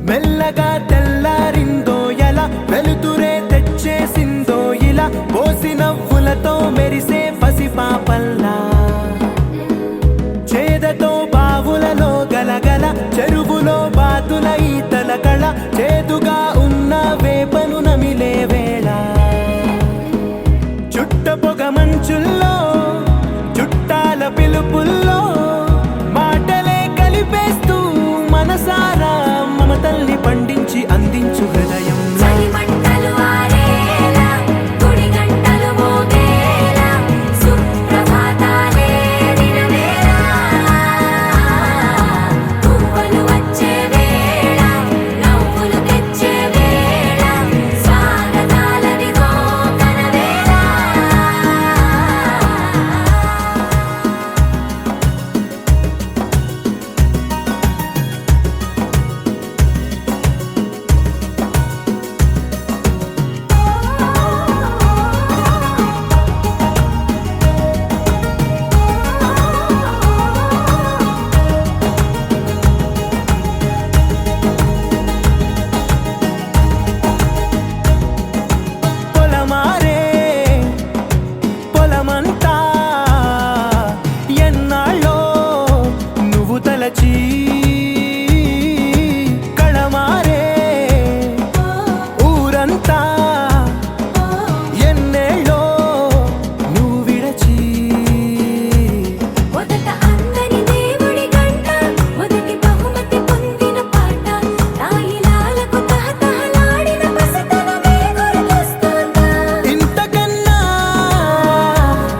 మెల్లగా తెల్లారిందో ఎలా వెలుతురే తెచ్చేసిందో ఇలా పోసి నవ్వులతో మెరిసే పసిపాపల్లా చేదతో బావులలో గలగల చెరువులో బాతుల ఈతల కళ చేదుగా ఉన్న వేపను నమిలే వేళ చుట్ట పొగ మంచుల్లో చుట్టాల పిలుపుల్లో మాటలే కలిపేస్తూ మనసారా మమతల్ని పండించి అందించు హృదయం కళమారే ఊరంతా ఎన్నేళ్ళో నువ్వు విడచి మొదట అందరి దేవుడి గంట మొదటి బహుమతి పొందిన పాట తాయిలాలకు తహతహలాడిన పసితనమే గుర్తొస్తుందా ఇంతకన్నా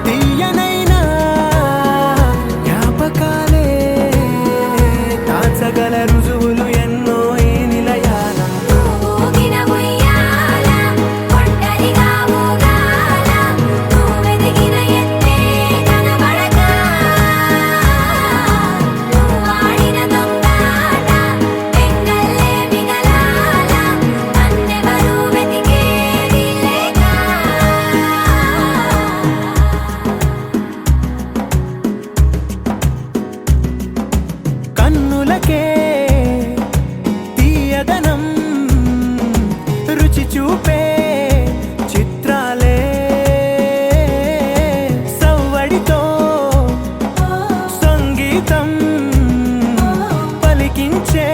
తీయనైనా జ్ఞాపకాలే దాచగల రుజువులు ఎన్నో ఈ నిలయాల ఊగిన ఉయ్యాల ఒంటరిగా ఊగాల నువ్వెదిగిన ఎత్తే కనబడక నువ్వాడిన దొంగాట పెంగల్లే మిగలాల నన్నెవరూ వెతికేది లేక కన్నులకే తీయదనం రుచి చూపే చిత్రాలే సవ్వడితో సంగీతం పలికించే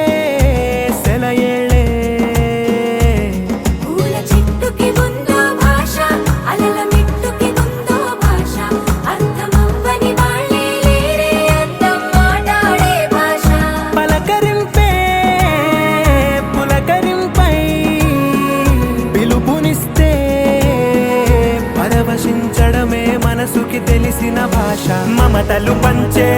సెలయేళే పూల చెట్టుకి ఉందో భాష అలల మిట్టుకి ఉందో భాష అర్థమవ్వని వాళ్ళే లేరే అందం మాట్లాడే భాష పలకరింపే పులకరింపై పిలుపునిస్తే పరవశించడమే మనసుకి తెలిసిన భాష మమతలు పంచే